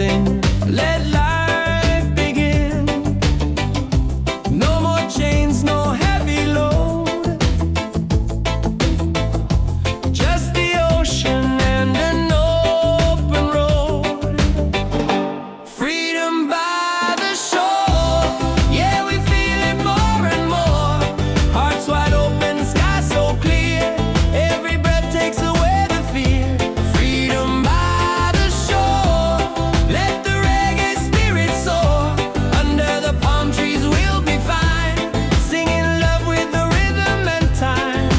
sing, let life begin. No more chains, no heavy load, just the ocean and an open road. Freedom by the shore, yeah, we feel it more and more. Hearts wide open, sky so clear, every breath takes away the fear. Freedom by the shore, let the reggae spirit soar. Under the palm trees we'll be fine, singing love with the rhythm and time.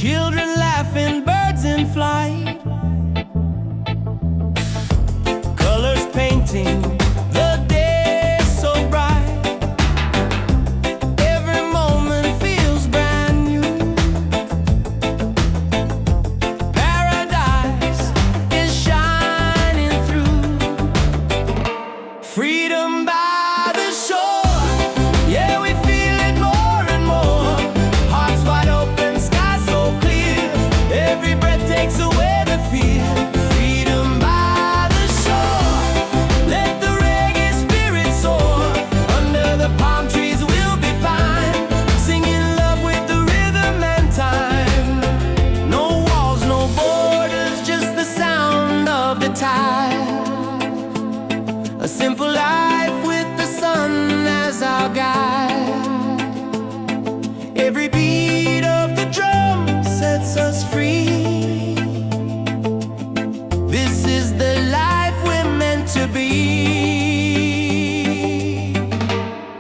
Children laughing, birds in flight, colors painting the day so bright. Every moment feels brand new. Paradise is shining through. Freedom by the shore, yeah, we feel it more and more. Hearts wide open, sky so clear, every breath takes away the fear. Freedom by the shore, let the reggae spirit soar. Under the palm trees we'll be fine, singing love with the rhythm and time. No walls, no borders, just the sound of the tide. A simple life with the sun as our guide. Every beat of the drum sets us free. This is the life we're meant to be.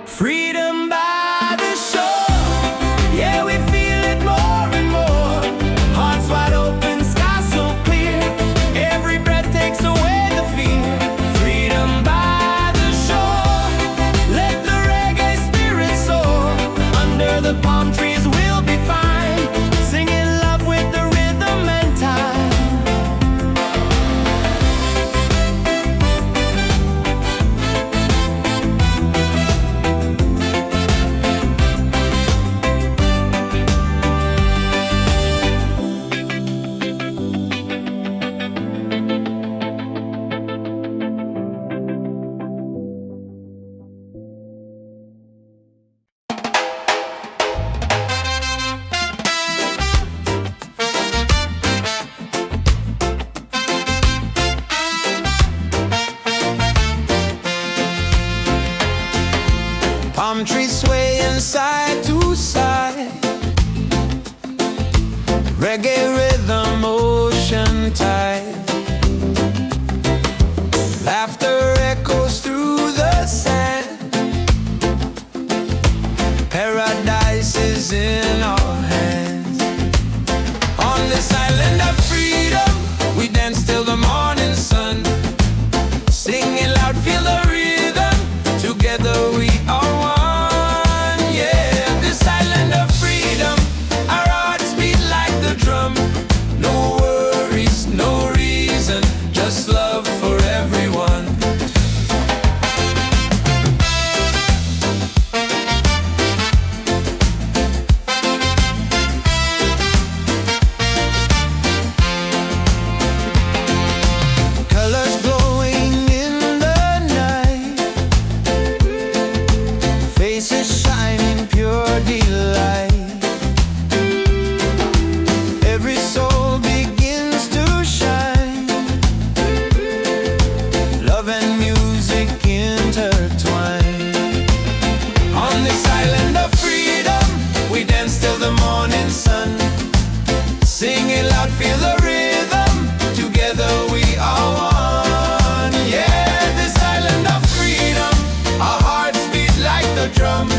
Freedom by the shore, yeah, we feel it more and more. Hearts wide open, sky so clear, every breath takes away the fear. Freedom by the shore, let the reggae spirit soar. Under the palm trees we'll be fine, singing love with the rhythm and time. Palm trees swaying side to side, reggae rhythm, ocean tide. Laughter echoes through the sand. Paradise is in our hands. On this island of freedom, we dance till the morning sun. Singing loud, feel the rhythm, together we are one. Yeah, this island of freedom, our hearts beat like the drum. No worries, no reason, just love for everyone. Colors glowing in the night, faces shining pure delight. Every soul begins to shine, love and music intertwine. On this island of freedom, we dance till the morning sun. Singing loud, feel the rhythm, together we are one. Yeah, this island of freedom, our hearts beat like the drum.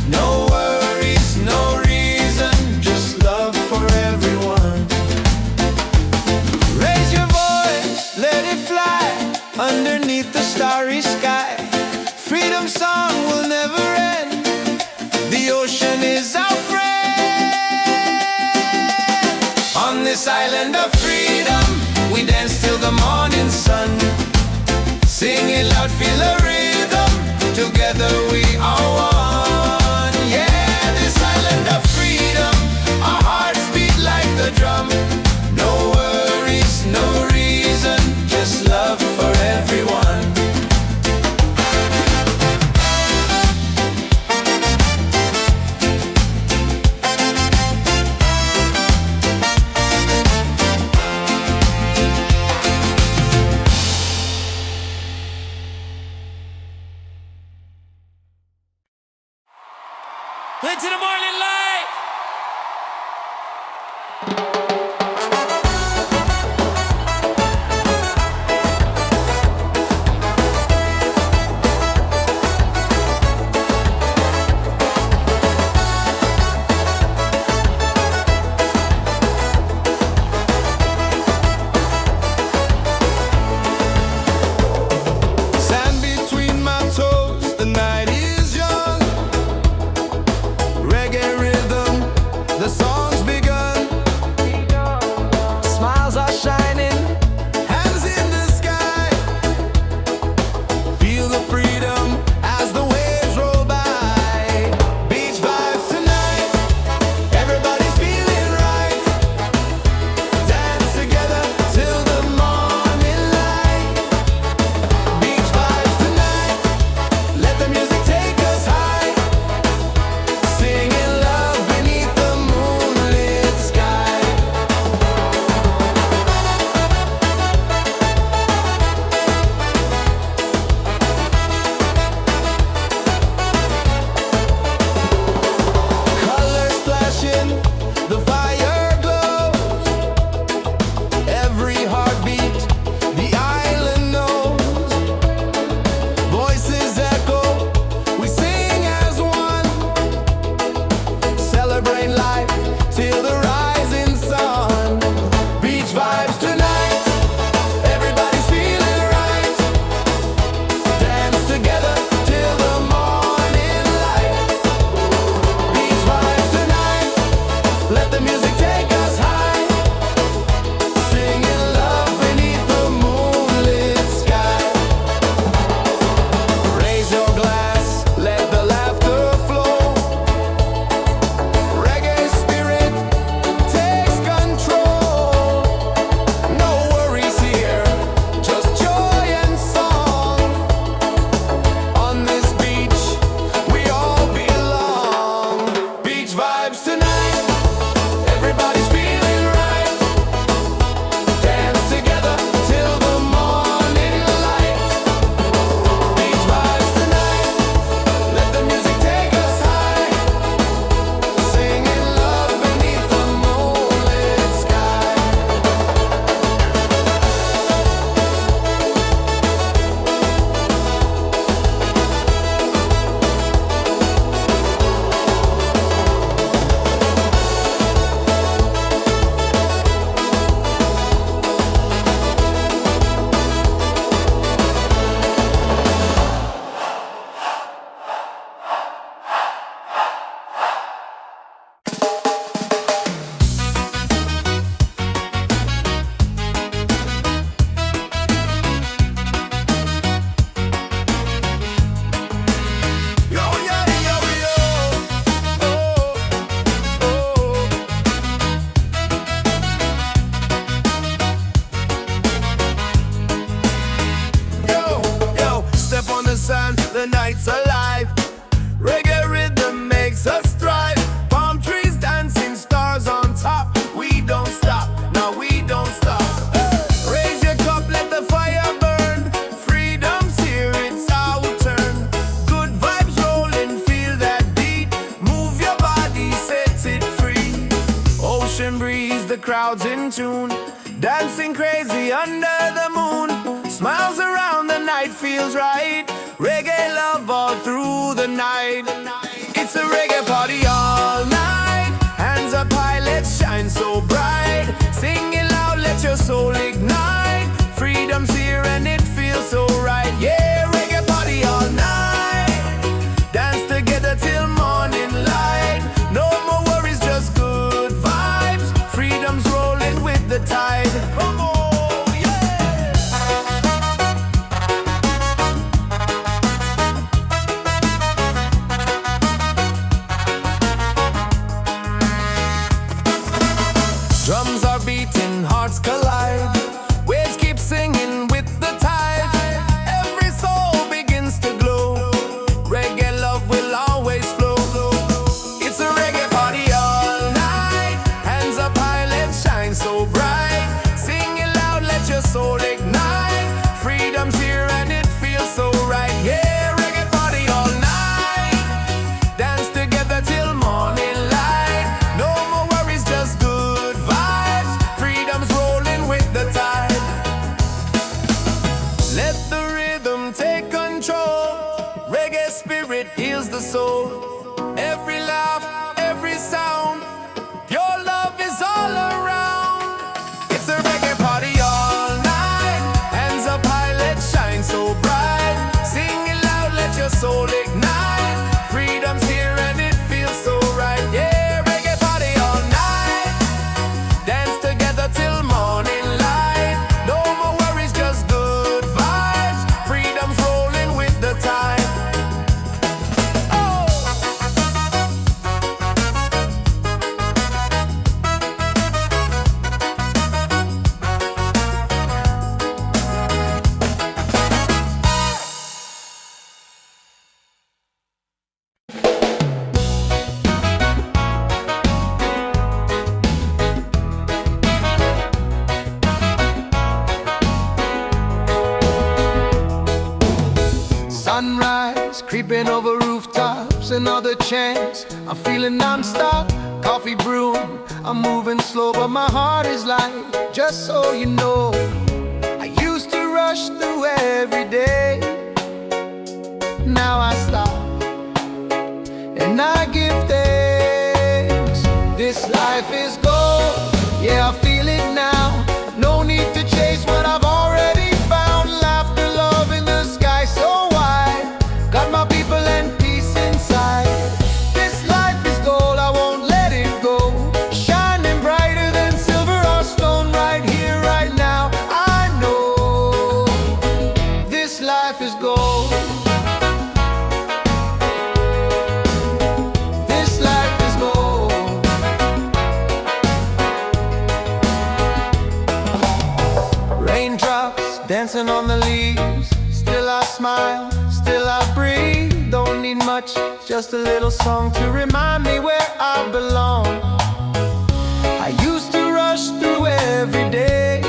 No worries, no reason, just love for everyone. Raise your voice, let it fly underneath the starry sky. Freedom song will never end, the ocean is our friend. On this island of freedom, we dance till the morning sun. Sing it loud, feel the rhythm, endless love for everyone. Into the morning light. soul. Every laugh, every sound, your love is all around. It's a reggae party all night. Hands up high, let's shine so bright. Sing it loud, let your soul ignite. Freedom's here and it feels so right. Yeah, reggae party all night. Dance together till morning light. No more worries, just good vibes. Freedom's rolling with the tide. Sunrise, creeping over rooftops, another chance. I'm feeling non-stop, coffee brewing. I'm moving slow, but my heart is light. Just so you know, I used to rush through every day. Now I stop, and I give thanks. This life is gold, yeah, I feel it now. No need to chase what I've already found. Laughter, love in the sky so wide. Got my people and peace inside. This life is gold, I won't let it go. Shining brighter than silver or stone. Right here, right now, I know this life is gold. This life is gold. Raindrops dancing on the leaves. Still I smile, still I breathe. Don't need much, just a little song to remind me where I belong. I used to rush through every day.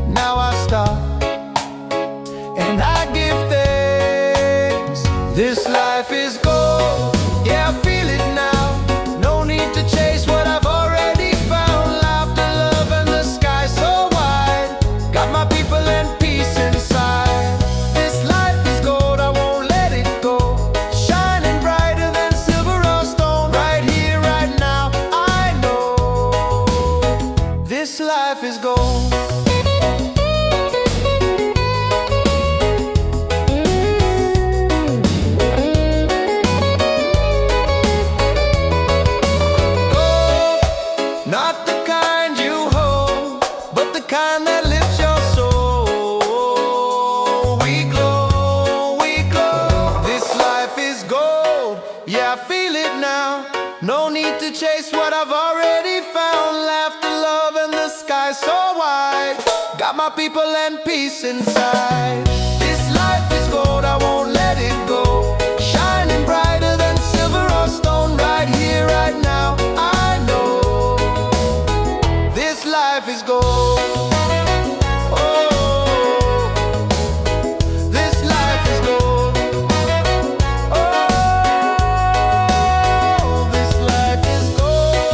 Now I stop, and I give thanks. This life is gold, yeah, I feel it now. No need to chase what I've already found. Laughter, love, and the sky so wide. Got my people and peace inside. This life is gold, I won't let it go. Shining brighter than silver or stone. Right here, right now, I know this life is gold. Not the kind you hold, but the kind that lifts your soul. We glow, we glow. This life is gold, yeah, I feel it now. No need to chase what I've already found. Laughter, love, and the sky so wide. Got my people and peace inside. This life is gold, I won't let it go. Shining brighter than silver or stone. Right here, right now, I know this life is gold. Oh, this life is gold. Oh, this life is gold.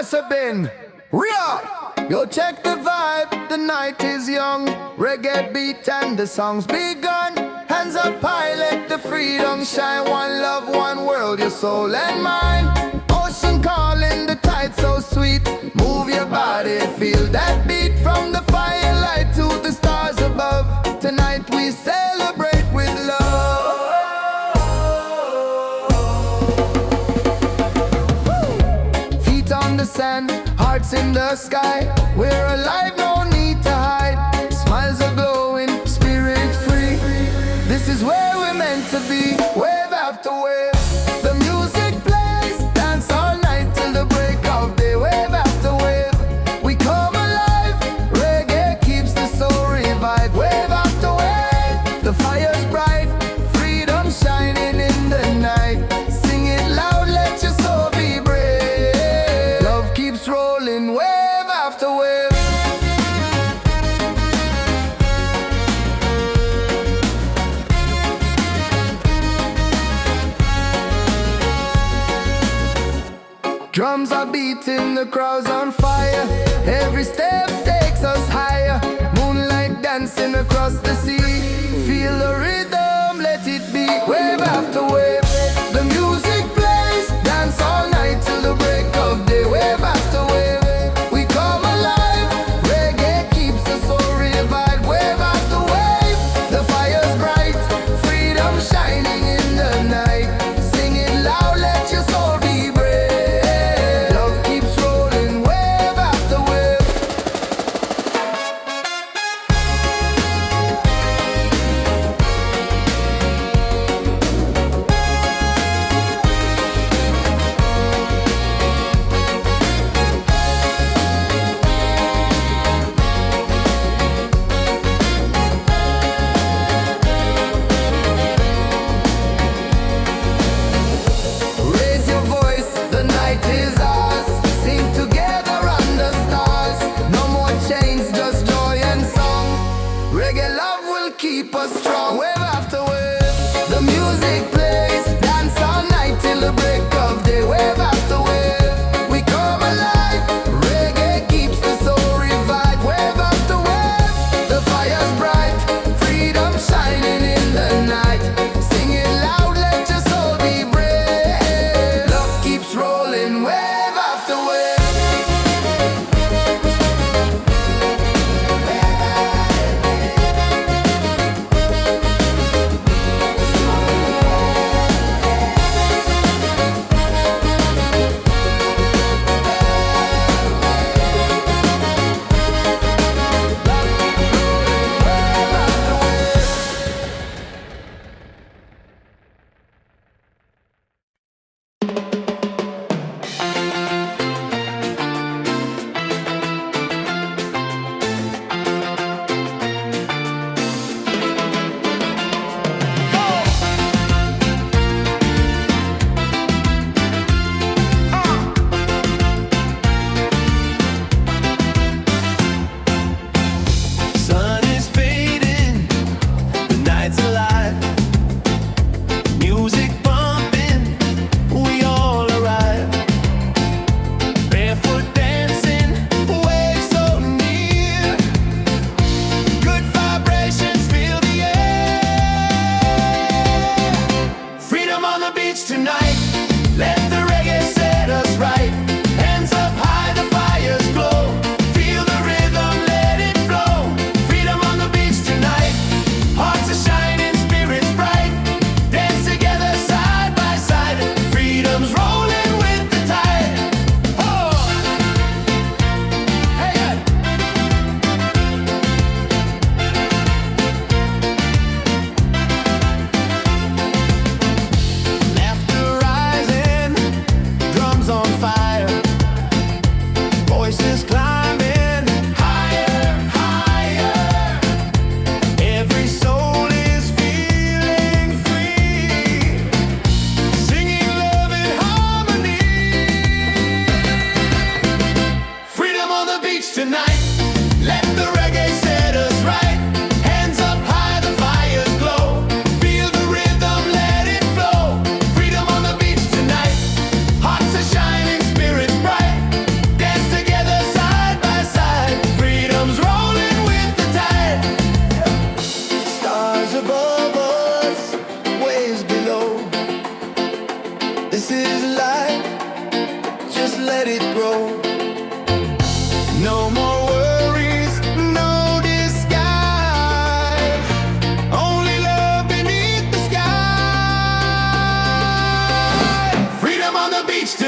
Paradise Riddim. Ria! Yo, check the vibe, the night is young. Reggae beat and the song's begun. Hands up high, let the freedom shine. One love, one world, your soul and mind. Ocean calling, the tide so sweet. Move your body, feel that beat. From the firelight to the stars above. Tonight we celebrate with love. Feet on the sand, hearts in the sky. We're alive, no need to hide. Smiles are glowing, spirit free. This is where we're meant to be. Wave after wave, the music plays. Dance all night till the break of day. Wave after wave, we come alive. Reggae keeps the soul revived. Wave after wave, the fire's bright. Freedom shining in the night. Sing it loud, let your soul be brave. Love keeps rolling, wave after wave. Drums are beating, the crowd's on fire. Every step takes us higher. Moonlight dancing across the sea. Feel the rhythm, let it be. Wave after wave, the music plays. Dance all night till the break of day. Wave after wave, we come alive. Reggae keeps the soul revived. Wave after wave, the fire's bright. Freedom shining in the night. Sing it loud, let your soul be brave. Love keeps rolling, wave after wave. Raise your voice, the night is ours. Sing together under stars. No more chains, just joy and song. Reggae love will keep us strong. Wave after wave, the music plays. Dance all night till the break of day. Wave after wave, we come alive. Reggae keeps the soul revived. Wave after wave, the fire's bright. Freedom shining in the night. Sing it loud, let your soul be brave. Love keeps rolling, wave after wave.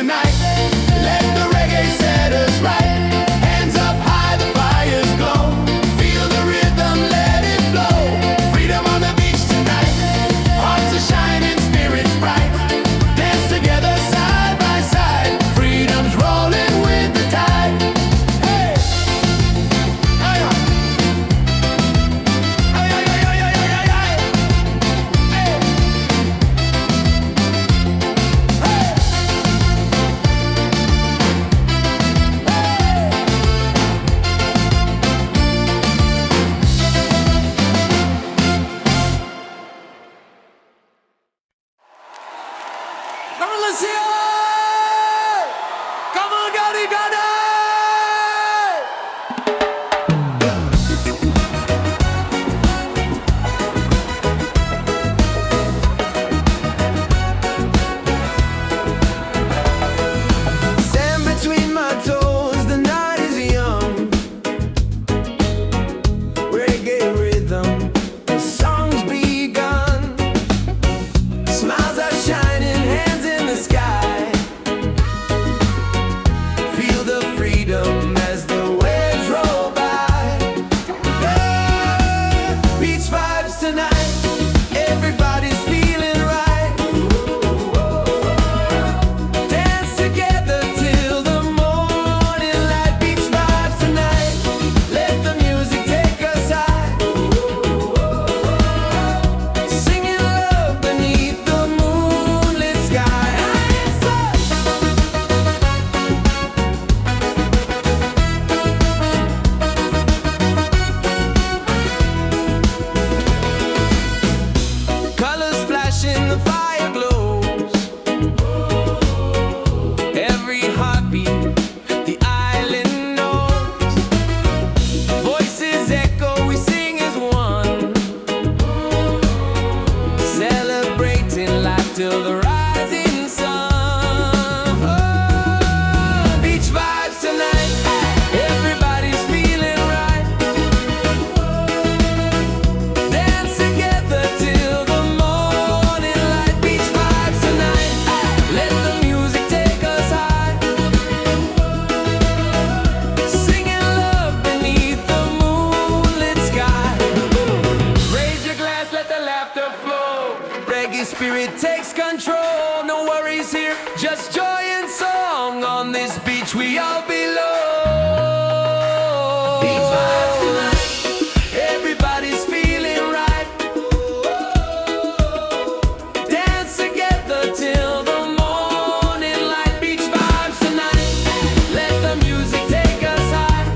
tonight. Let the reggae set us right. Hands up high, the fire's glow. Feel the rhythm, let it flow. Freedom on the beach tonight. Hearts are shining, spirits bright. Dance together side by side. Freedom's rolling with the tide. Hey! Hey! Hey! Hey! Come on, let's hear it! Come on, Gotti, Gotti! Sand between my toes, the night is young. Reggae rhythm, the song's begun. Smiles are shining, hands in the sky. Feel the freedom as the waves roll by. Yeah! Beach vibes tonight, everybody's feeling right. Dance together till the morning light. Beach vibes tonight, let the music take us high. Singing love beneath the moonlit sky. Colors flashing, the fire glows. Every heartbeat, the island knows. Voices echo, we sing as one. Celebrating life till the rising sun. Oh, beach vibes tonight, everybody's feeling right. Dance together till the morning light. Beach vibes tonight, let the music take us high. Singing love beneath the moonlit sky. Raise your glass, let the laughter flow. Reggae spirit takes control. No worries here, just joy and song. On this beach we all belong. Beach vibes tonight, everybody's feeling right. Dance together till the morning light. Beach vibes tonight, let the music take us high.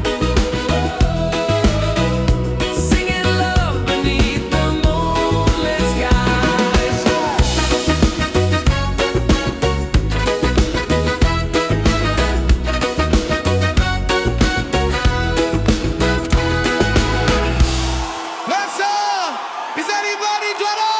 Singing love beneath the moonlit skies. Is anybody ready?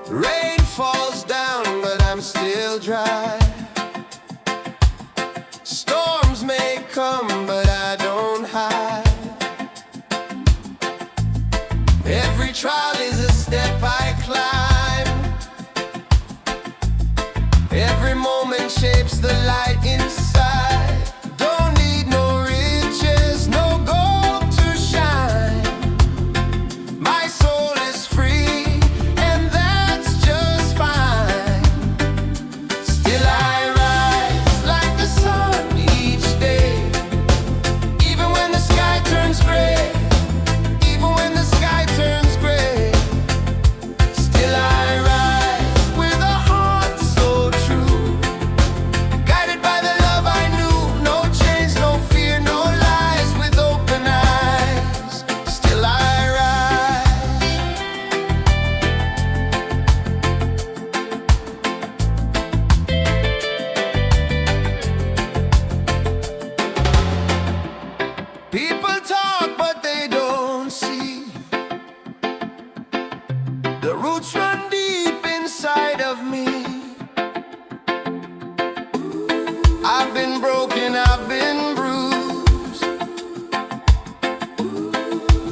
Rain falls down, but I'm still dry. Storms may come, but I don't hide. Every trial is a step I climb. Every moment shapes the light inside. Don't need no riches, no gold to shine. My soul is free, and that's just fine. Still I rise like the sun each day. Even when the sky turns gray, even when the sky turns gray. Still I rise with a heart so true, guided by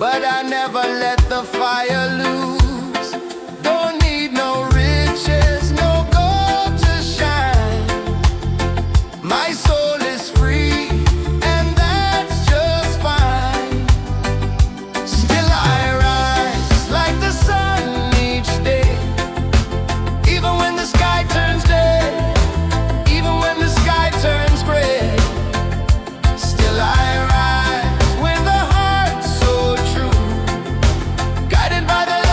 but I never let the fire lose. Don't need no riches, no gold to shine. My soul is free, and that's just fine. Still I rise like the sun each day, even when the sky turns dead, even when the sky turns gray. Still I rise with a heart so true, guided by the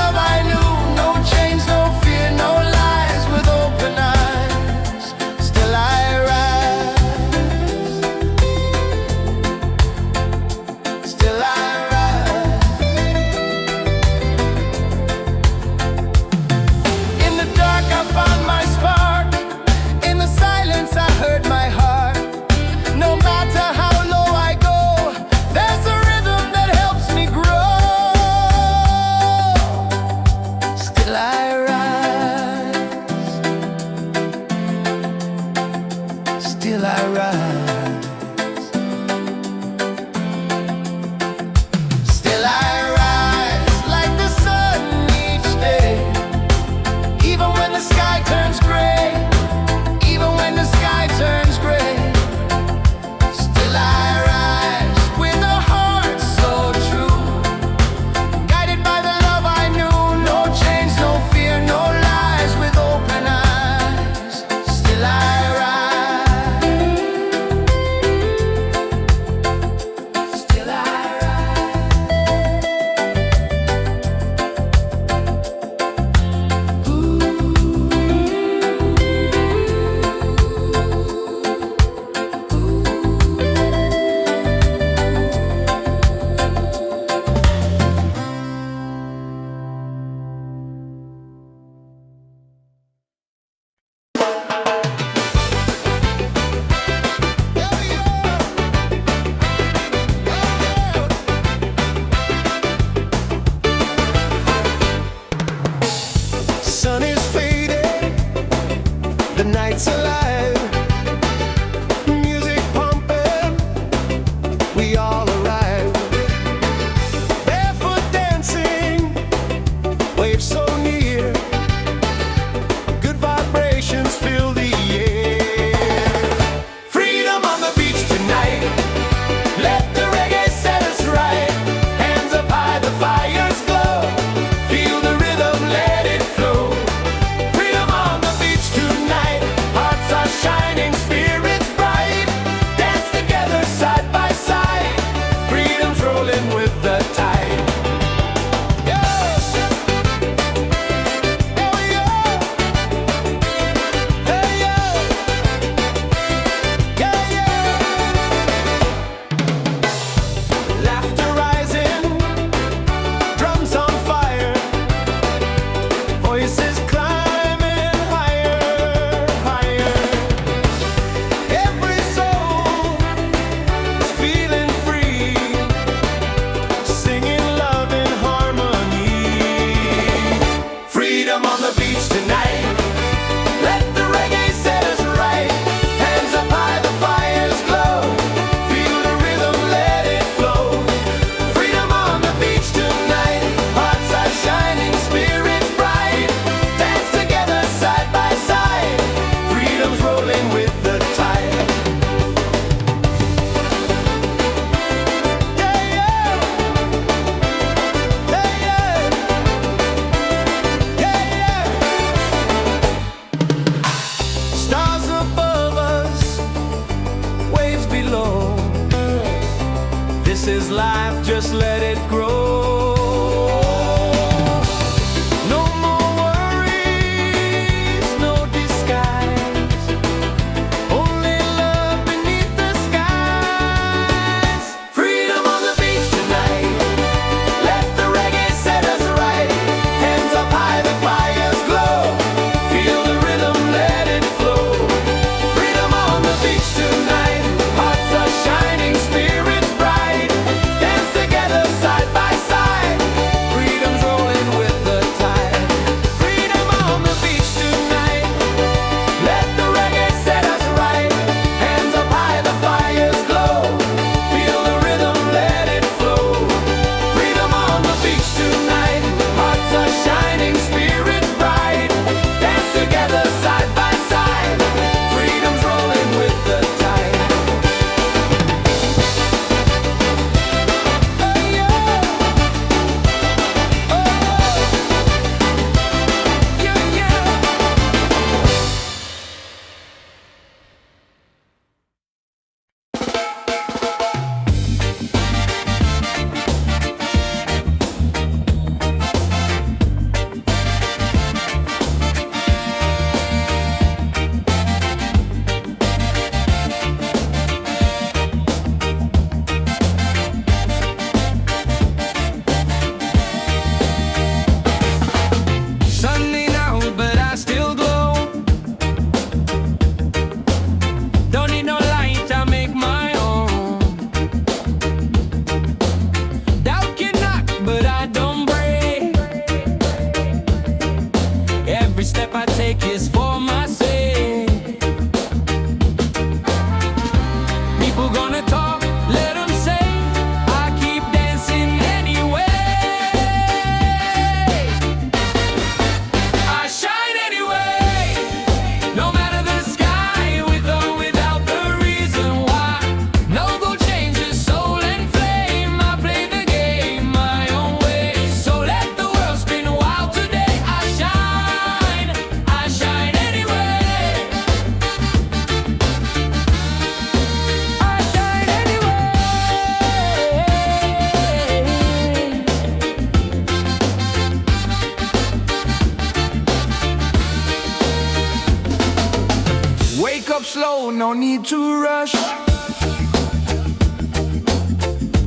slow, no need to rush.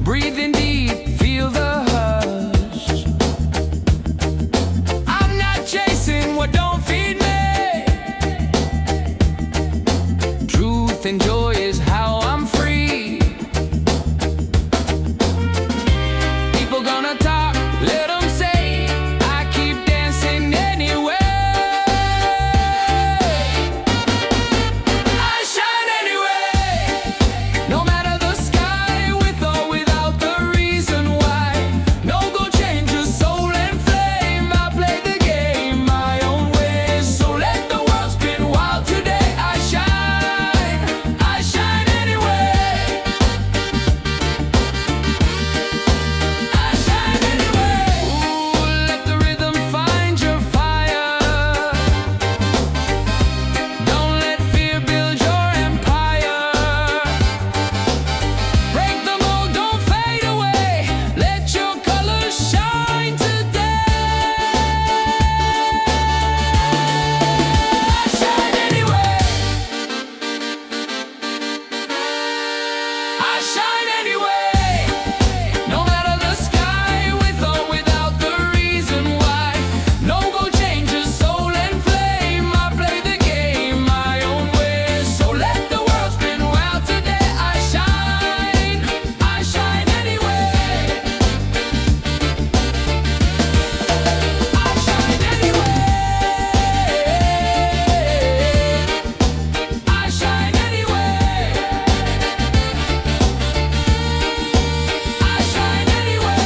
Breathing deep, feel the hush. I'm not chasing what don't feed me. Truth and joy is how I'm free. People gonna talk, let them say. I keep dancing anyway. I shine anyway. No matter the sky, with or without the reason why. No go change your soul and flame. I play the game my own way. So let the world spin wild today. I shine anyway. I shine anyway. Ooh, let the rhythm find your fire. Don't let fear build your empire. Break the mold, don't fade away. Let your colors shine today. I shine anyway. I shine anyway. No matter the sky, with or without the reason why. No go change your soul and flame. I play the game my own way. So let the world spin wild today. I shine anyway. I shine anyway. I shine anyway. I shine anyway.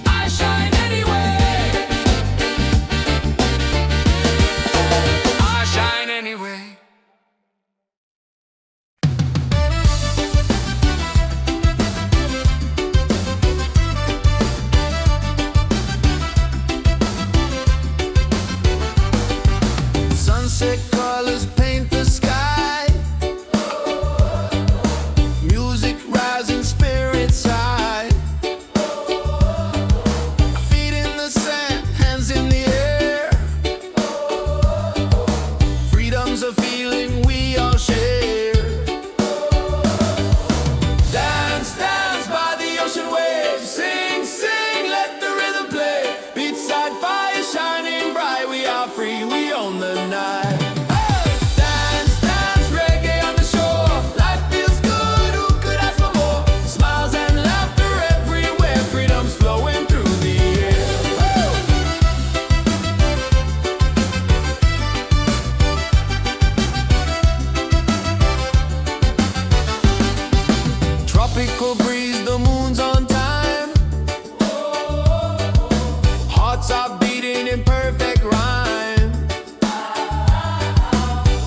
I shine anyway. I shine anyway. Sunset colors paint the sky. Music rising, spirits high. Feet in the sand, hands in the air. Freedom's a feeling we all share. Dance, dance by the ocean waves. Sing, sing, let the rhythm play. Beachside fire shining bright. We are free, we own the night. Dance, dance, reggae on the shore. Life feels good, who could ask for more? Smiles and laughter everywhere. Freedom's flowing through the air. Tropical breeze, the moon's on time. Hearts are beating in perfect rhyme.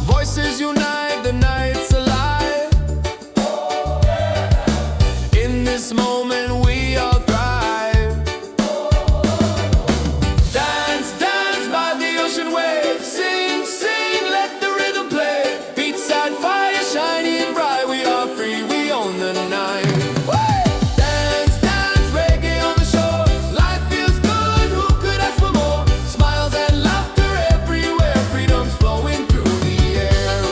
Voices unite, the night's alive. In this moment we all thrive. Dance, dance by the ocean waves. Sing, sing, let the rhythm play. Beachside fire shining bright. We are free, we own the night. Dance, dance, reggae on the shore. Life feels good, who could ask for more? Smiles and laughter everywhere. Freedom's flowing through the air.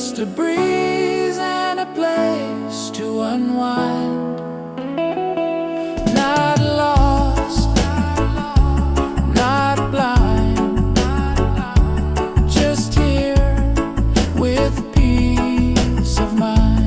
Just a breeze and a place to unwind. Not lost, not blind, just here with peace of mind.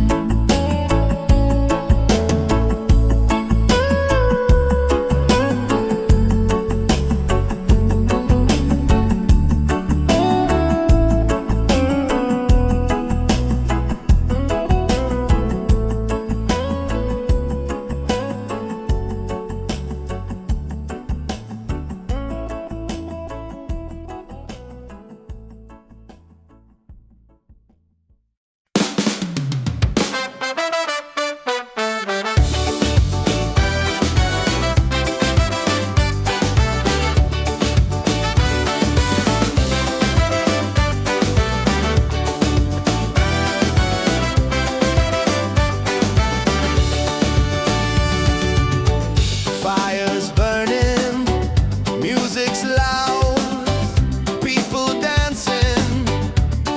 Fire's burning, music's loud, people dancing,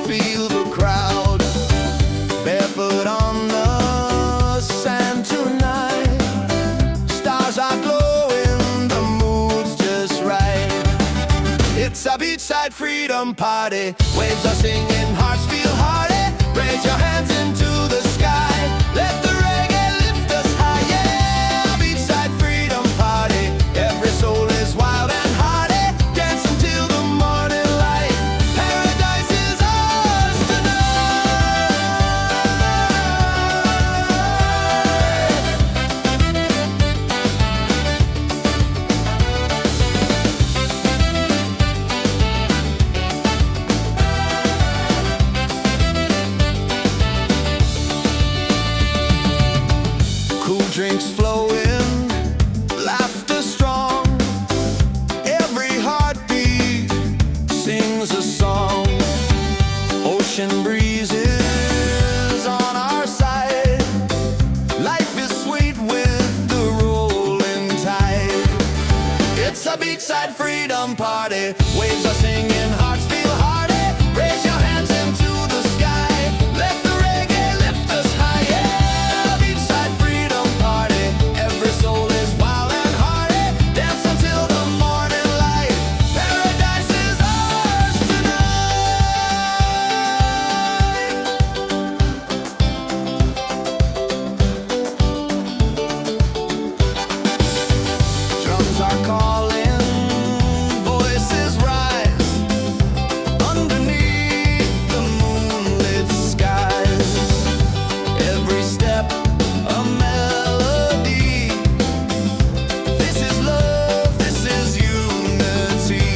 feel the crowd. Barefoot on the sand tonight, stars are glowing, the mood's just right. It's a beachside freedom party, waves are singing, hearts feel hearty. Raise your hands into the sky, let the reggae lift us high, yeah. Beachside freedom party, every soul is wild and hearty. Dance until the morning light, paradise is ours cool drinks flowing, laughter strong. Every heartbeat sings a song. Ocean breezes on our side. Life is sweet with the rolling tide. It's a beachside freedom party. Waves are singing, hearts feel hearty. Raise your hands into the sky. Let the reggae lift us high, yeah. Beachside freedom party. Every soul is wild and hearty. Dance until the morning light. Paradise is ours tonight. Drums are calling, voices rise underneath the moonlit skies. Every step a melody. This is love, this is unity.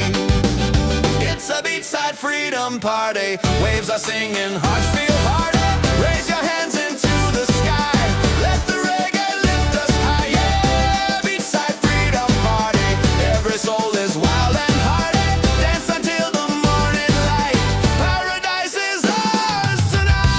It's a beachside freedom party. Waves are singing, hearts feel hearty. Raise your hands into the sky. Let the reggae lift us high, yeah. Beachside freedom party. Every soul is wild and hearty. Dance until the morning light. Paradise is ours tonight.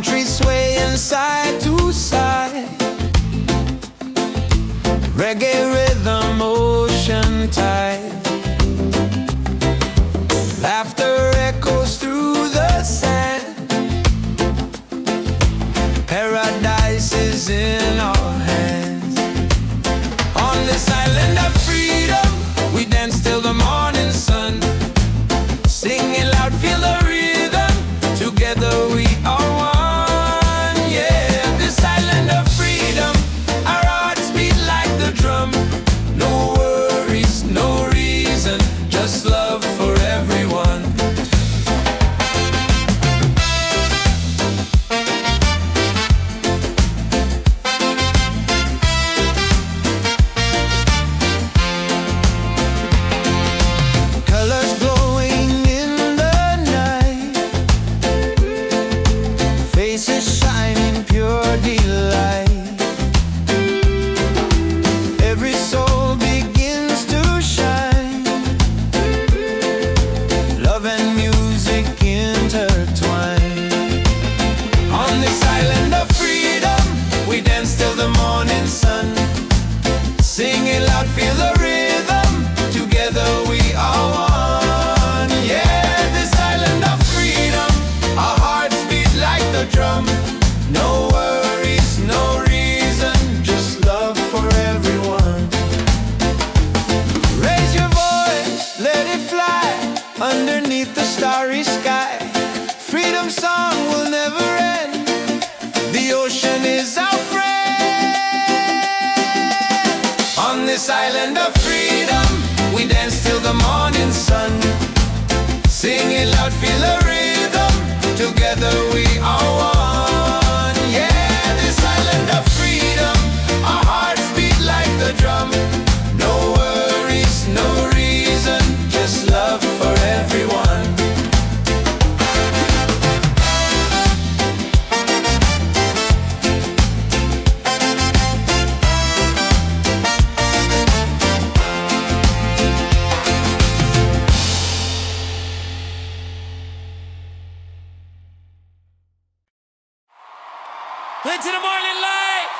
country swaying side to side. Reggae rhythm, ocean tide. Laughter echoes through the sand. Paradise is in our hands. On this island of freedom, we dance till the morning sun. Singing loud, feel the rhythm. Together we are one. Yeah, this island of freedom, our hearts beat like the drum. No worries, no reason, just love for everyone. Colors glowing in the night, faces shining pure delight. Every soul begins to shine. Love and music intertwine. On this island of freedom, we dance till the morning sun. Singing loud, feel the rhythm. Together we are one. Yeah, this island of freedom, our hearts beat like the drum. No worries, no reason, just love for everyone. Raise your voice, let it fly underneath the starry sky. Freedom song will never end. The ocean is our friend. On this island of freedom, we dance till the morning sun. Singing loud, feel the rhythm. Together we are one. Yeah, this island of freedom, our hearts beat like the drum. No worries, no reason, just love for everyone. Into the morning light.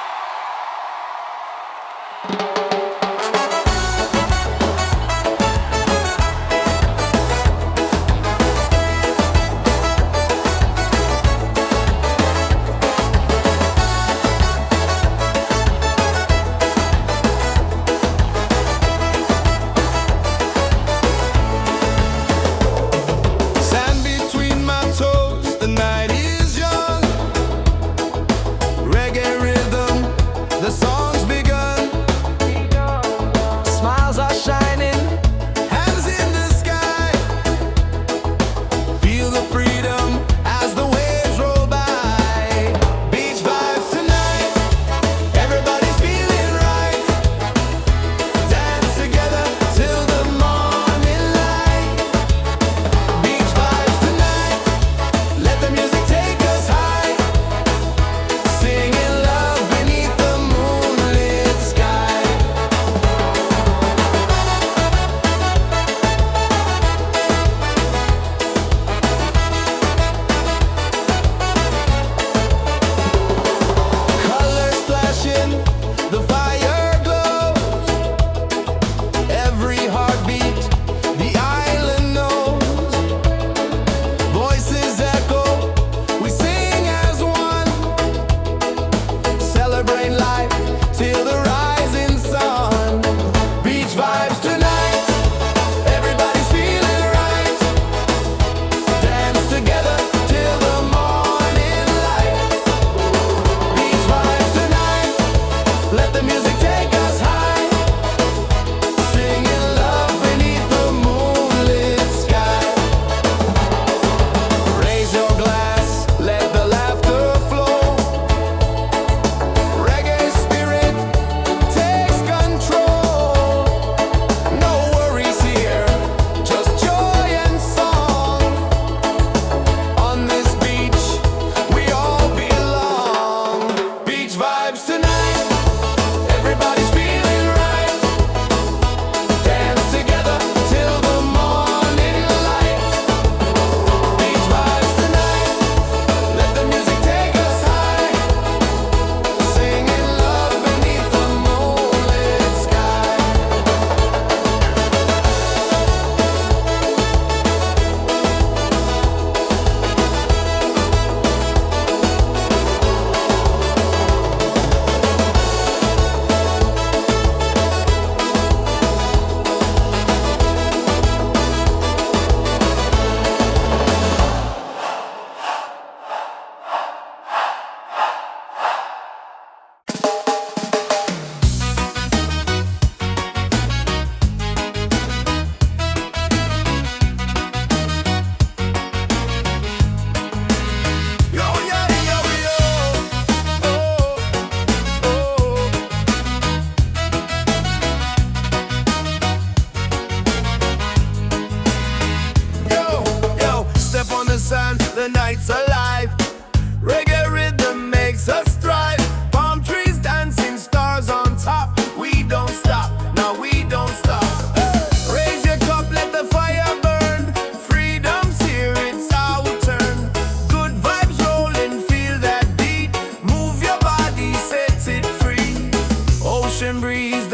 Sand between my toes, the night is young. Reggae rhythm, the song's begun.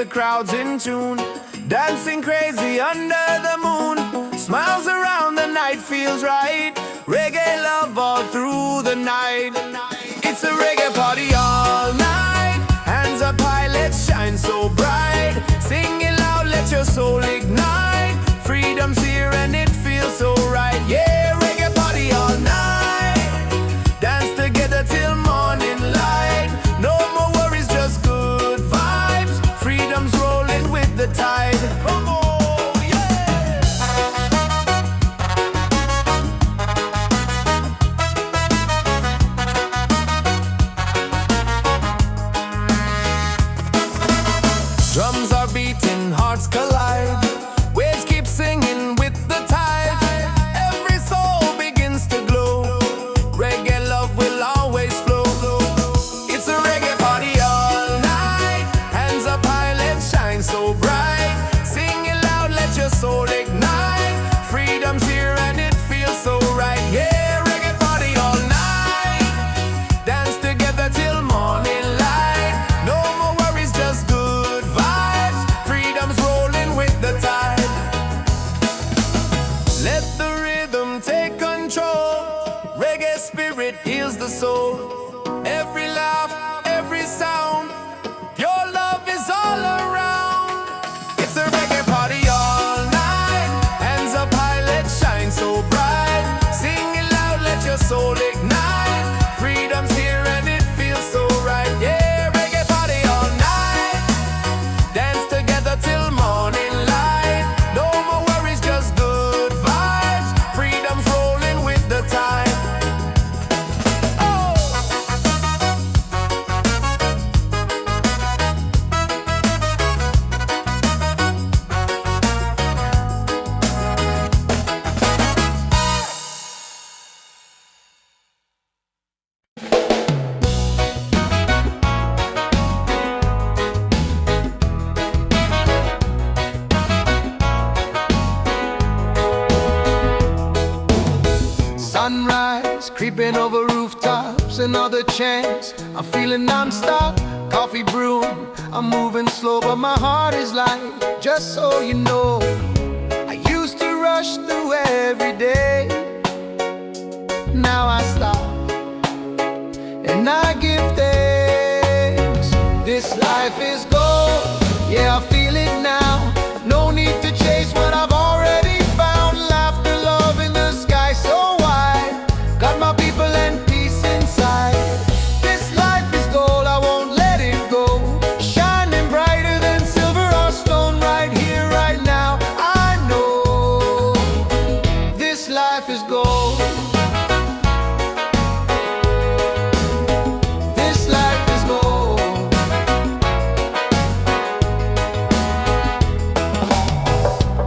crowd's in tune, dancing crazy under the moon. Smiles around, the night feels right. Reggae love all through the night. It's a reggae party all night. Hands up high, let's shine so bright. Sing it loud, let your soul ignite. Freedom's here and it feels so right. Yeah, reggae party all night. Dance together till morning light. No more worries, just good vibes. Freedom's rolling with the tide. Come on. Drums are beating, hearts collide. Waves keep singing with the tide. Every soul begins to glow. Reggae love will always flow. It's a reggae party all night. Hands up high, let's shine so bright. Sing it loud, let your soul ignite. Freedom's here and it feels so right. Yeah, reggae party all night. Dance together till morning light. No more worries, just good vibes. Freedom's rolling with the tide. Let the rhythm take control. Reggae spirit heals the soul. Every laugh, every sound, your love is all around. It's a reggae party all night. Hands up high, let's shine so bright. Sing it loud, let your soul ignite. Freedom's here and it feels so right. Yeah, reggae party all night. Dance together till morning light. No more worries, just good vibes. Freedom's rolling with the tide. Oh! Sunrise, creeping over rooftops, another chance. I'm feeling non-stop, coffee brewing. I'm moving slow, but my heart is light. Just so you know, I used to rush through every day. Now I stop, and I give thanks. This life is gold, yeah, I feel it now. No need to chase what I've already found. Laughter, love in the sky so wide. Got my people and peace inside. This life is gold, I won't let it go. Shining brighter than silver or stone. Right here, right now, I know this life is gold. This life is gold.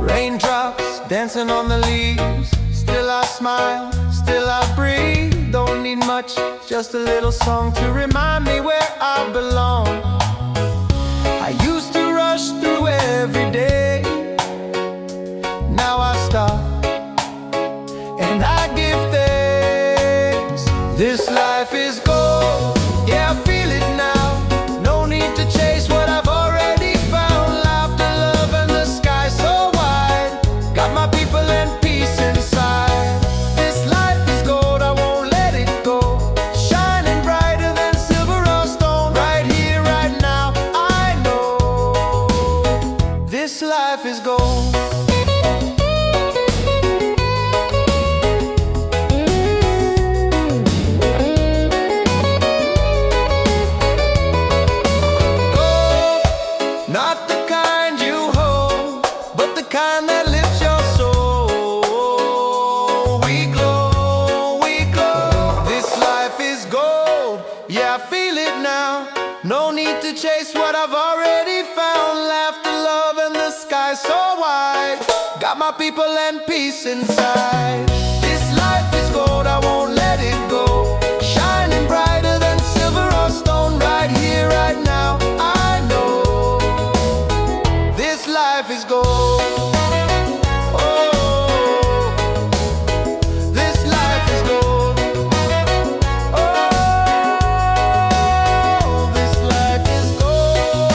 Raindrops dancing on the leaves. Still I smile, still I breathe. Don't need much, just a little song to remind me where I belong. I used to rush through every day. Now I stop, and I give thanks. This life is gold, yeah, I feel it now. No need to chase what I've already found. Laughter, love, and the sky so wide. Got my people and peace inside. This life is gold, I won't let it go. Shining brighter than silver or stone. Right here, right now, I know this life is gold. Gold, not the kind you hold, but the kind that lifts your soul. We glow, we glow. This life is gold, yeah, I feel it now. No need to chase what I've already found. Laughter, love, and the sky so wide. Got my people and peace inside. This life is gold, I won't let it go. Shining brighter than silver or stone. Right here, right now, I know this life is gold. Oh, this life is gold. Oh, this life is gold.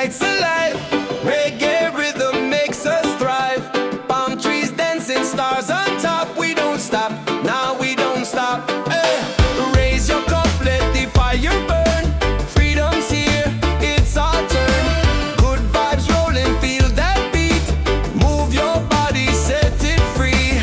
night's alive. Reggae rhythm makes us thrive. Palm trees dancing, stars on top. We don't stop, now we don't stop. Raise your cup, let the fire burn. Freedom's here, it's our turn. Good vibes rolling, feel that beat. Move your body, set it free.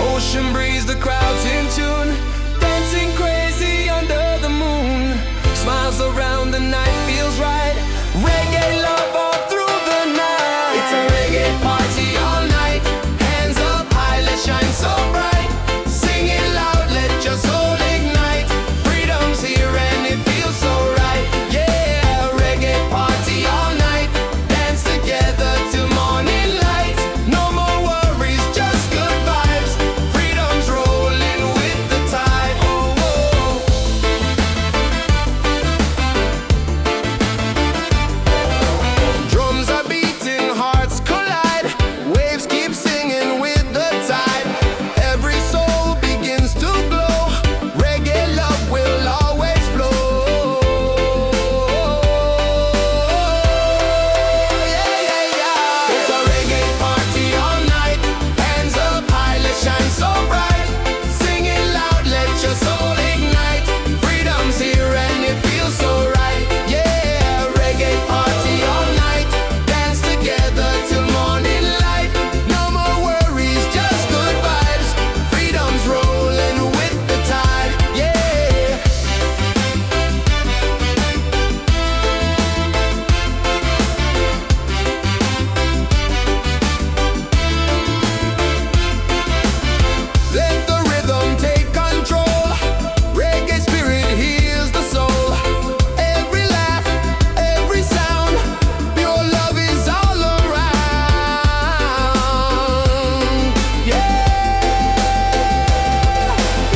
Ocean breeze, the crowd's in tune. Dancing crazy under the moon. Smiles around, the night feels right. Reggae love all through the night. It's a reggae party all night. Hands up high, let's shine so bright. Sing it loud, let your soul ignite. Freedom's here and it feels so right. Yeah, reggae party all night. Dance together till morning light. No more worries, just good vibes. Freedom's rolling with the tide. Oh, oh. Drums are beating, hearts collide. Waves keep singing with the tide. Every soul begins to glow. Reggae love will always flow. Yeah, yeah, yeah. It's a reggae party all night. Hands up high, let's shine so bright. Sing it loud, let your soul ignite. Freedom's here and it feels so right. Yeah, reggae party all night. Dance together till morning light. No more worries, just good vibes. Freedom's rolling with the tide. Yeah. Let the rhythm take control. Reggae spirit heals the soul. Every laugh, every sound, pure love is all around. Yeah,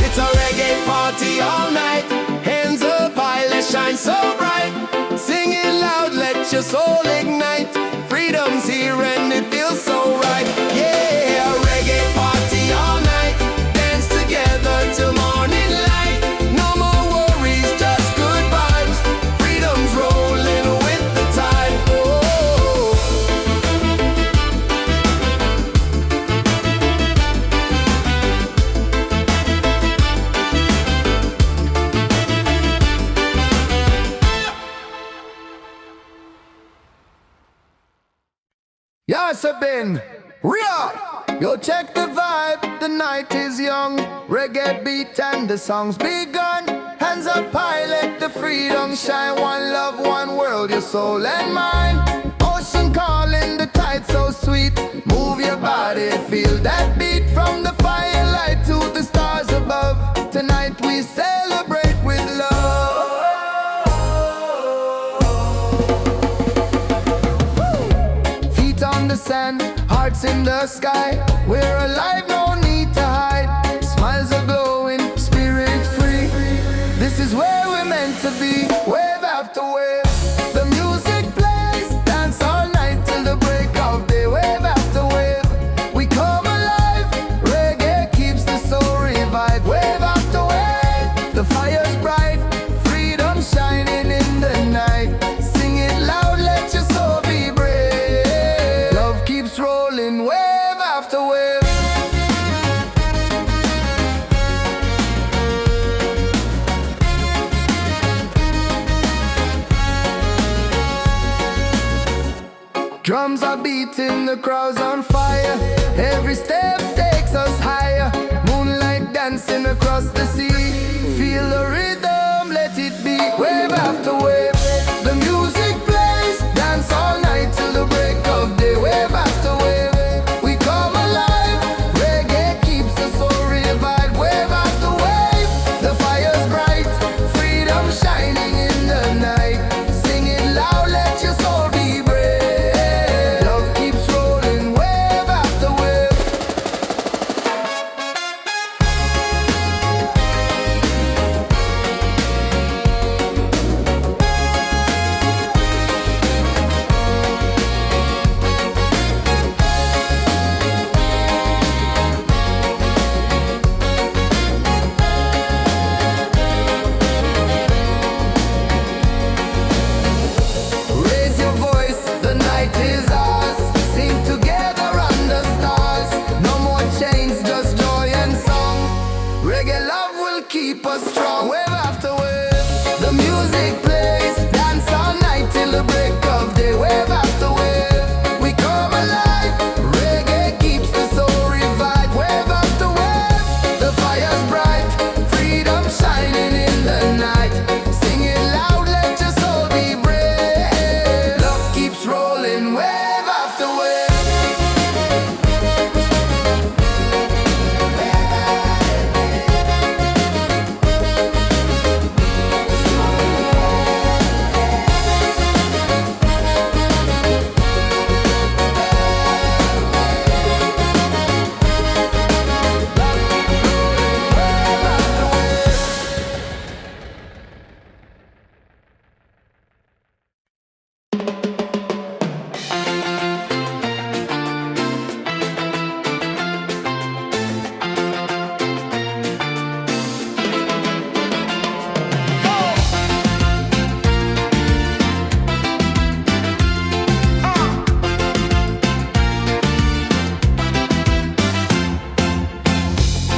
it's a reggae party all night. Hands up high, let's shine so bright. Sing it loud, let your soul ignite. Freedom's here and it feels so right. Yeah, a reggae party all night. Dance together till morning light. No more worries, just good vibes. Freedom's rolling with the tide. Oh. Yes, I've been real. Yo, check the vibe. The night is young. Reggae beat and the song's begun. Hands up high, let the freedom shine. One love, one world, your soul and mind. Ocean calling, the tide so sweet. Move your body, feel that beat. From the firelight to the stars above. Tonight we celebrate with love. Feet on the sand, hearts in the sky. We're alive, no need to hide. Smiles are glowing, spirit free. This is where we're meant to be. Wave after wave, the music plays. Dance all night till the break of day. Wave after wave, we come alive. Reggae keeps the soul revived. Wave after wave, the fire's bright. Freedom shining in the night. Sing it loud, let your soul be brave. Love keeps rolling, wave after wave. Drums are beating, the crowd's on fire. Every step takes us higher. Moonlight dancing across the sea. Feel the rhythm, let it be. Wave after wave, the music plays. Dance all night till the break of day. Wave after wave, we come alive. Reggae keeps the soul revived. Wave after wave, the fire's bright. Freedom shining in the night. Sing it loud, let your soul be brave. Love keeps rolling, wave after wave.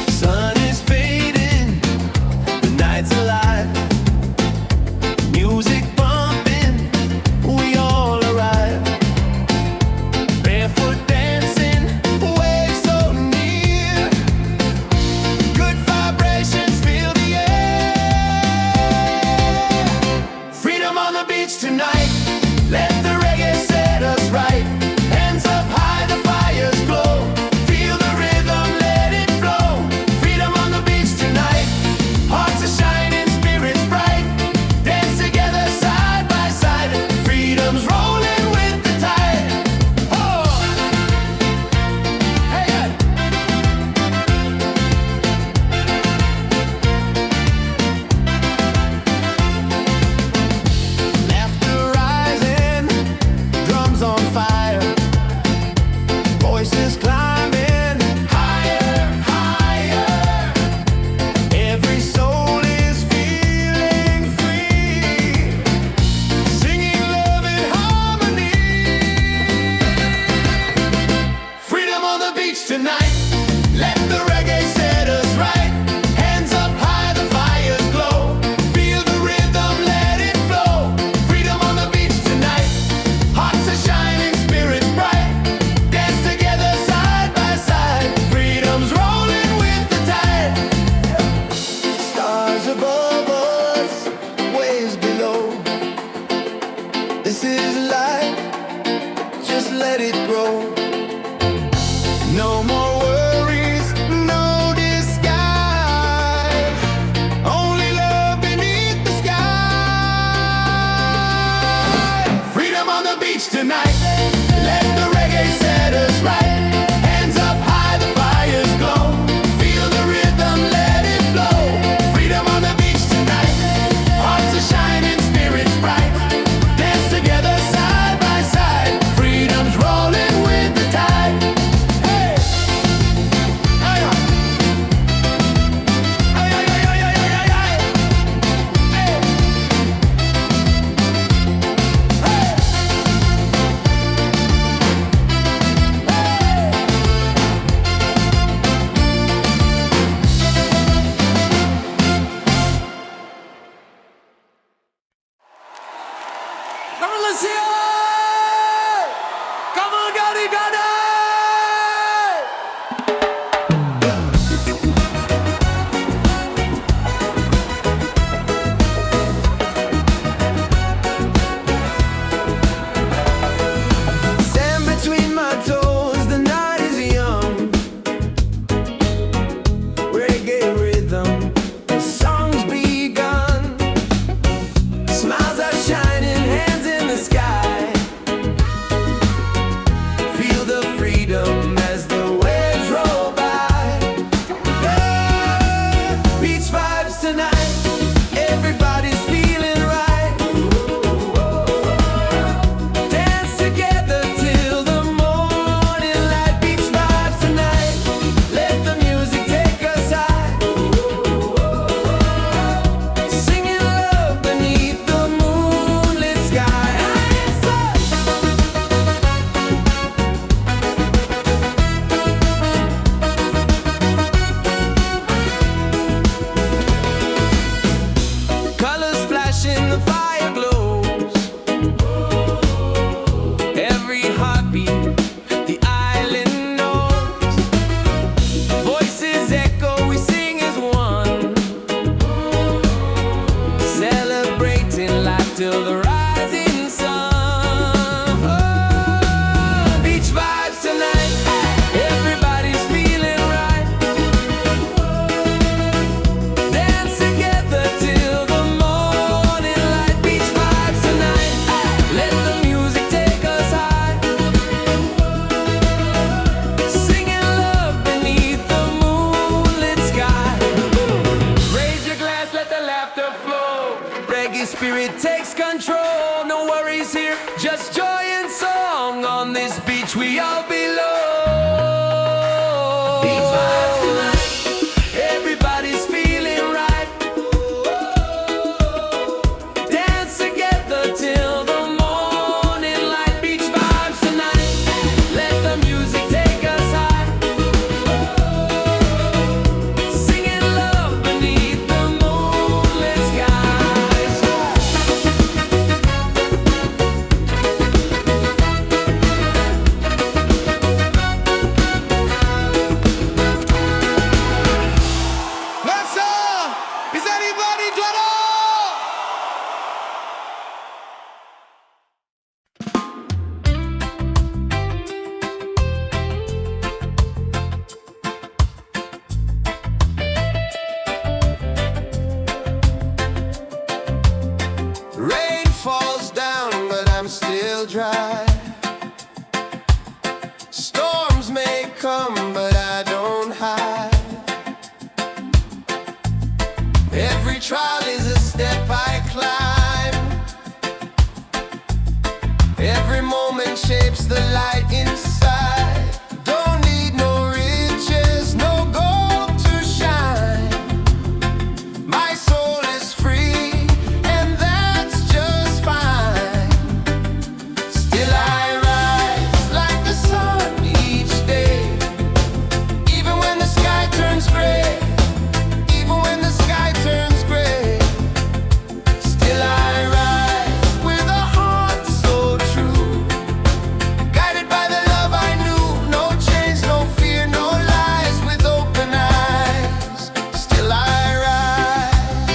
Sun is fading, the night's alive. Music bumping, we all arrive. Barefoot dancing, waves so near. Good vibrations fill the air. Freedom on the beach tonight. Let the reggae set us right. Hands up high, the fires glow. Feel the rhythm, let it flow. Freedom on the beach tonight. Hearts are shining, spirits bright. Dance together side by side. Freedom's rolling with the tide. Oh, hey, hey. Laughter rising, drums on fire. Voices climbing higher, higher. Every soul is feeling free, singing love in harmony. Freedom on the beach tonight. Let the reggae set us right. Hands up high, the fires glow. Feel the rhythm, let it flow. Freedom on the beach tonight. Hearts are shining, spirits bright. Dance together side by side. Freedom's rolling with the tide. Stars above us, waves below. This is life, just let it grow. No more worries, no disguise. Only love beneath the sky. Freedom on the beach tonight. Let the reggae set us right. Hands up high, the fires glow. Feel the rhythm, let it flow. Freedom on the beach tonight. Hearts are shining, spirits bright. Dance together side by side. Freedom's rolling with the tide. Hey! Hey! Hey! Hey! Hey! Hey! Hey! Hey! Hey! Come on, let's hear it! Come on, Gotti, Gotti! Sand between my toes, the night is young. Reggae rhythm, the song's begun. Smiles are shining, hands in the sky. is here, just joy and song. On this beach we all belong. Beach vibes tonight, everybody's feeling right. Dance together till the morning light. Beach vibes tonight, let the music take us high. Singing love beneath the moonlit skies. Let's is anybody done? Rain falls down, but I'm still dry. Storms may come, but I don't hide. Every trial is a step I climb. Every moment shapes the light inside. Don't need no riches, no gold to shine. My soul is free, and that's just fine. Still I rise like the sun each day. Even when the sky turns gray, even when the sky turns gray. Still I rise with a heart so true, guided by the love I knew. No chains, no fear, no lies, with open eyes. Still I rise.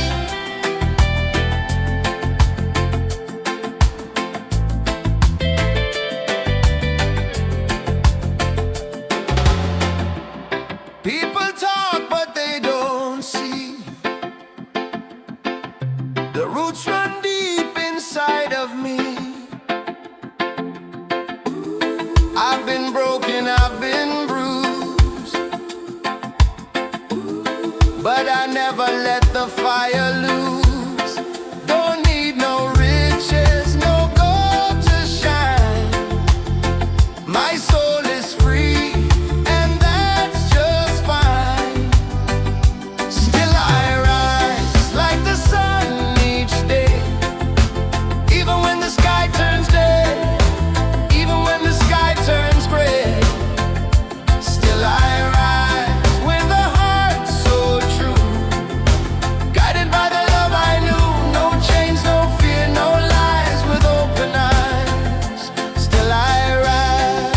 People talk, but they don't see. The roots run deep inside of me. I've been broken, I've been bruised, but I never let the fire lose. Don't need no riches, no gold to shine. My soul is free, and that's just fine. Still I rise like the sun each day. Even when the sky turns day, even when the sky turns gray. Still I rise with a heart so true, guided by the love I knew. No chains, no fear, no lies, with open eyes. Still I rise.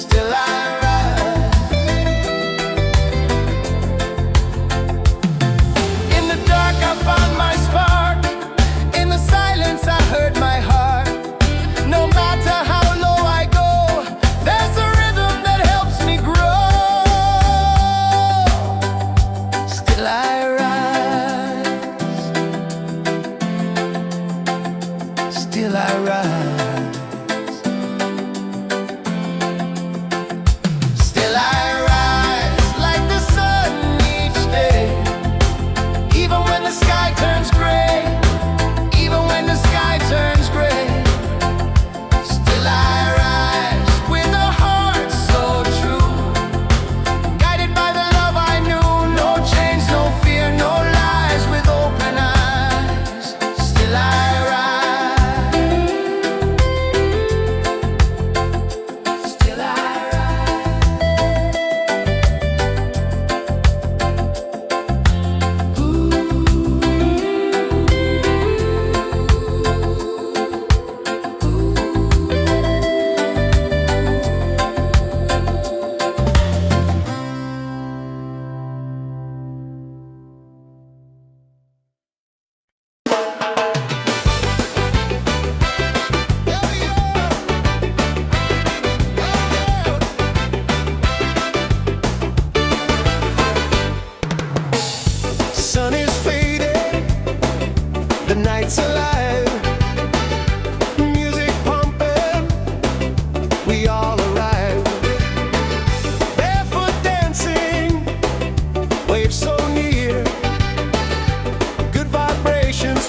Still I rise. In the dark I found my spark. In the silence I heard my heart. No matter how low I go, there's a rhythm that helps me grow. Still I rise. Still I rise. Still I rise like the sun each day. Even when the sky turns gray, even when the sky turns gray. Still I rise with a heart so true, guided by the love I knew. No chains, no fear, no lies, with open eyes. Still I rise. Still I sun is fading, the night's alive, music pumping, we all arrive. Barefoot dancing, waves so near, good vibrations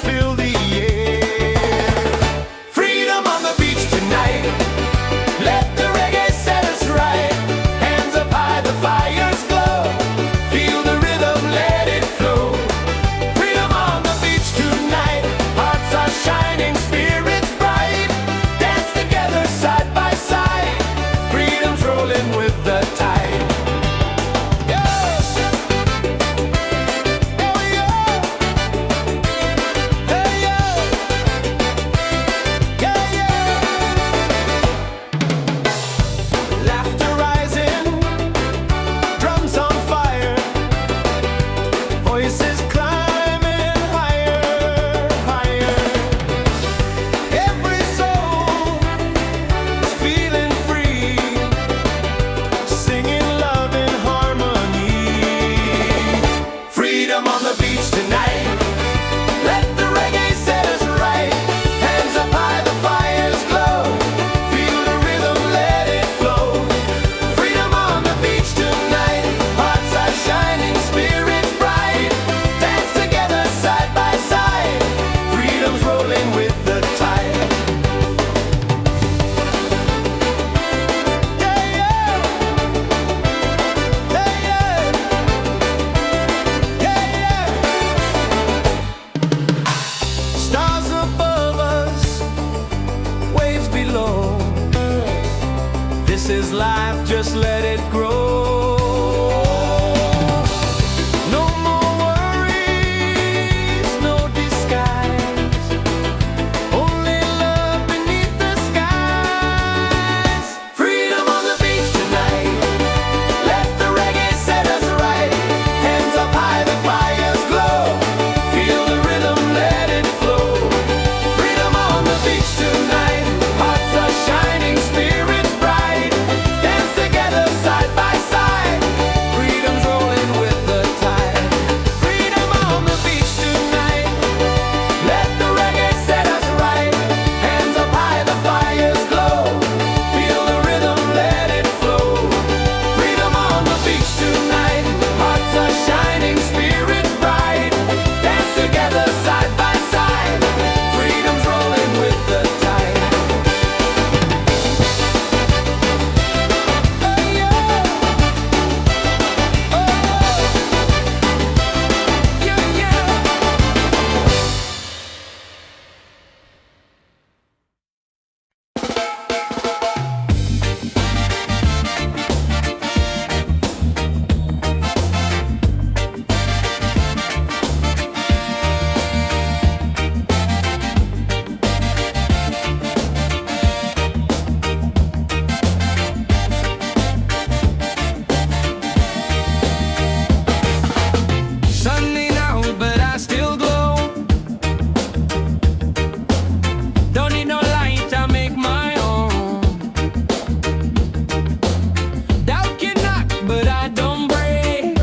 This is life, just let it grow. No more worries, no disguise, only love beneath the skies. Freedom on the beach tonight, let the reggae set us right. Hands up high, the fires glow, feel the rhythm, let it flow. Freedom on the beach tonight, hearts are shining, spirits bright. Dance together side by side, freedom's rolling with the tide. Freedom on the beach tonight, let the reggae set us right. Hands up high, the fires glow, feel the rhythm, let it flow. Freedom on the beach tonight, hearts are shining, spirits bright. Dance together side by side, freedom's rolling with the tide. Oh yeah, yeah, yeah. Sunday now, but I still glow. Don't need no light, I make my own. Doubt can knock, but I don't break.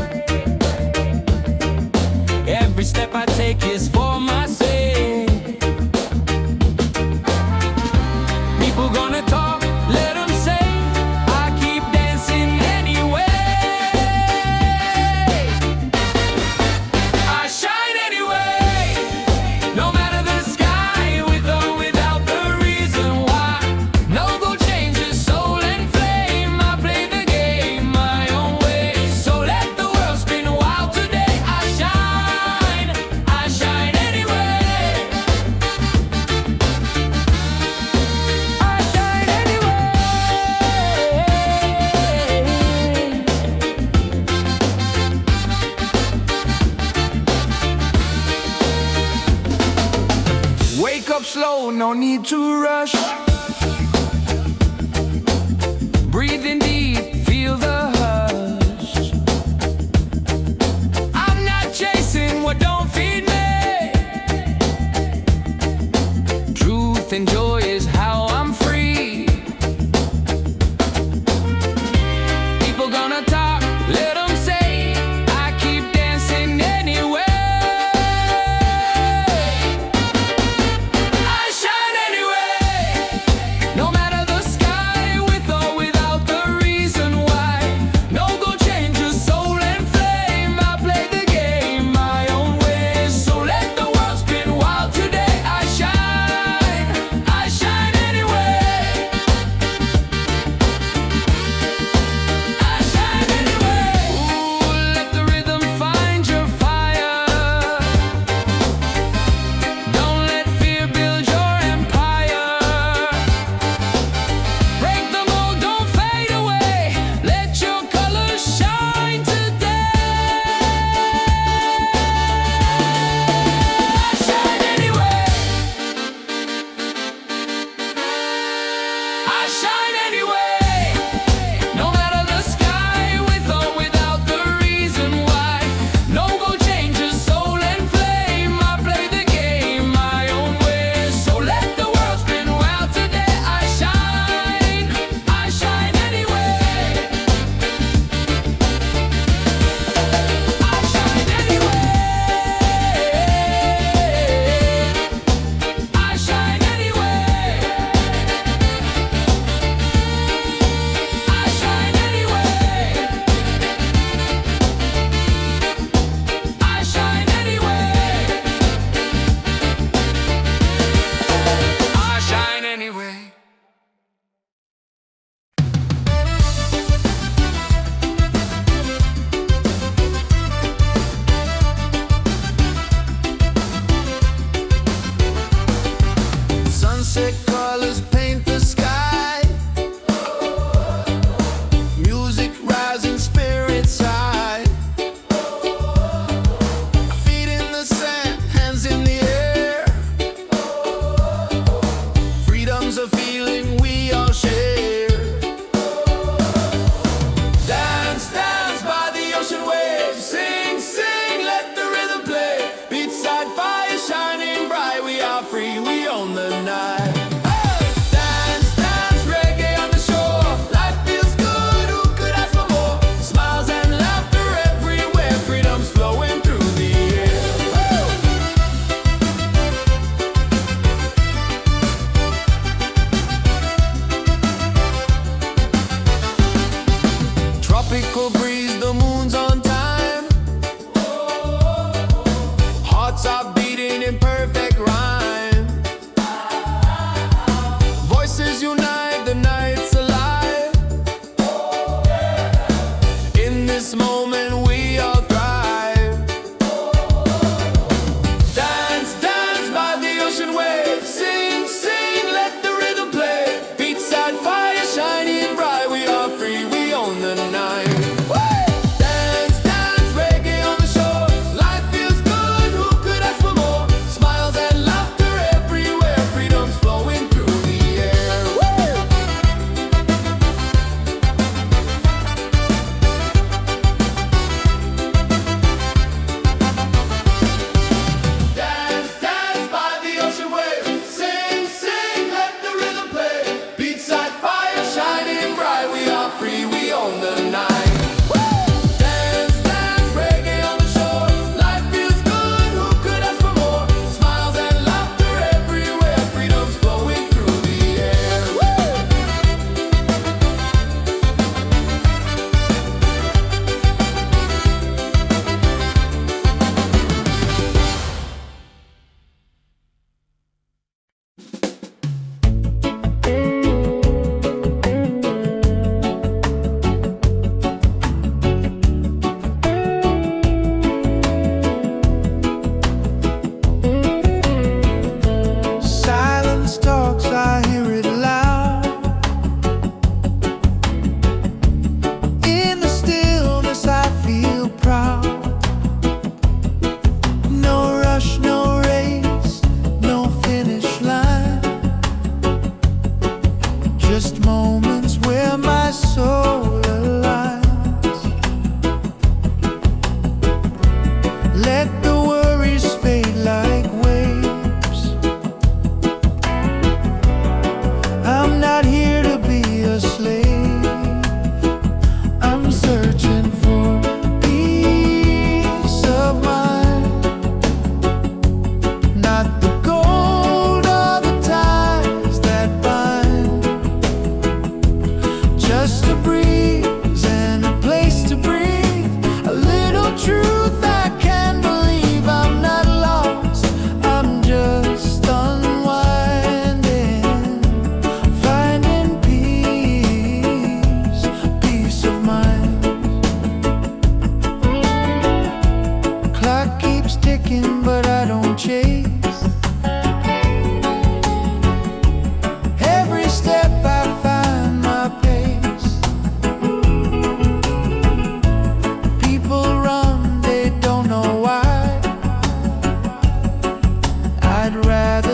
Every step I take is for my sake. People gonna talk, let them say. I keep dancing anyway. I shine anyway, no matter the sky, with or without the reason why. No gold changes soul and flame. I play the game my own way. So let the world spin wild today. I shine anyway. I shine anyway. Wake up slow, no need to rush. Breathe in deep, feel the hush. I'm not chasing what don't feed me. Truth and joy is how I'm free. People gonna talk, let them say. I keep dancing anyway. I shine anyway, no matter the sky, with or without the reason why. No gold changes soul and flame. I play the game my own way. So let the world spin wild today. I shine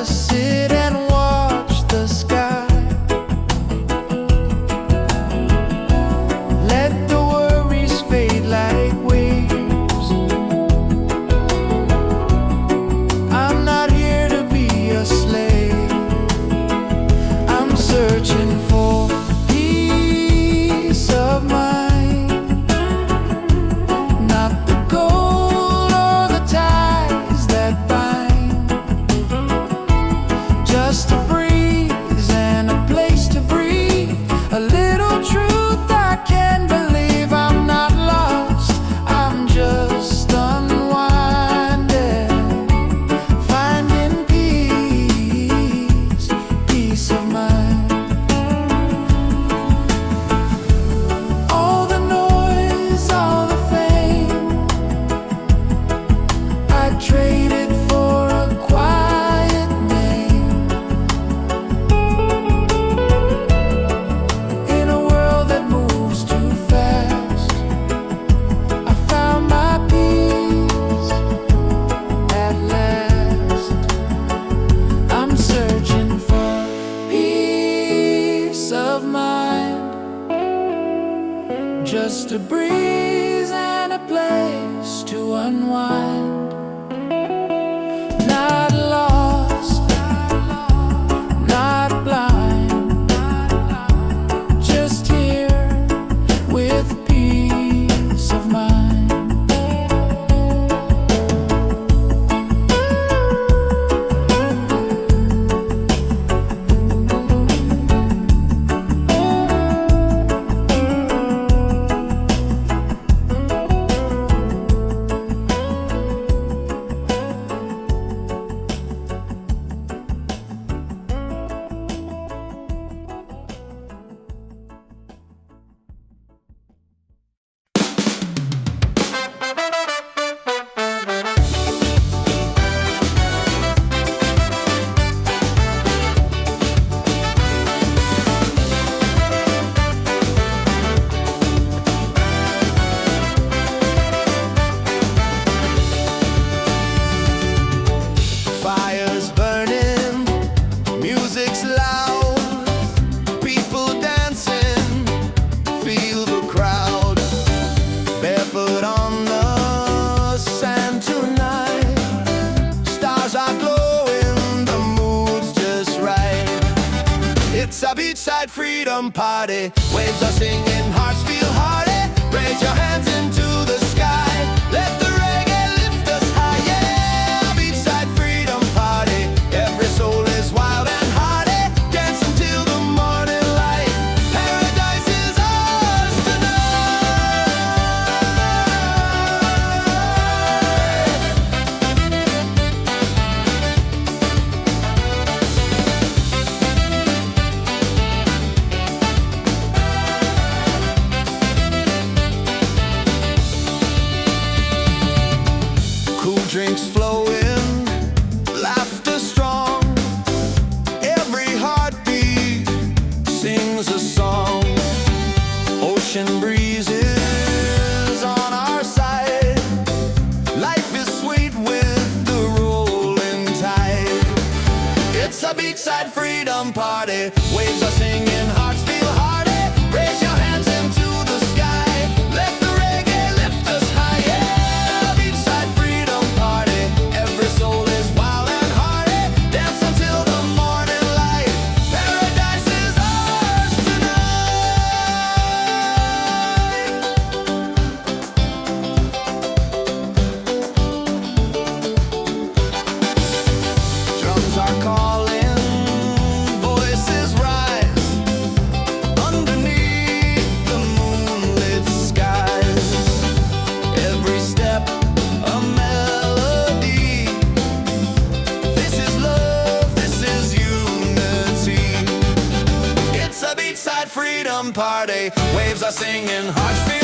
just sit and watch the sky. Let the worries fade like waves. I'm not here to be a slave. I'm searching for peace of mind, not the gold or the ties that bind. Just a breeze and a place to breathe, a little truth I can believe. I'm not lost, I'm just unwinding, finding peace, peace of mind. All the noise, all the fame, I traded for a quiet name. In a world that moves too fast, I found my peace at last. I'm searching for peace of mind, just a breeze and a place to unwind. Not lost, not blind, just here with peace of mind. Fire's burning, music's loud, people dancing, feel the crowd. Barefoot on the sand tonight, stars are glowing, the mood's just right. It's a beachside freedom party, waves are singing, hearts feel hearty. Raise your hands into the sky, let the reggae lift us high. Yeah, beachside freedom party, every soul is wild and hearty. Dance until the morning light, paradise is ours tonight. Cool drinks flowing, laughter strong, every heartbeat sings a song. Ocean breezes on our side, life is sweet with the rolling tide. It's a beachside freedom party, waves are singing, hearts feel hearty. Raise your hands into the sky, let the reggae lift us high. Yeah, beachside freedom party, every soul is wild and hearty. Dance until the morning light, paradise is ours tonight. Drums are calling, voices rise, underneath the moonlit skies. Every step a melody, this is love, this is unity. It's a beachside freedom party, waves are singing, hearts feel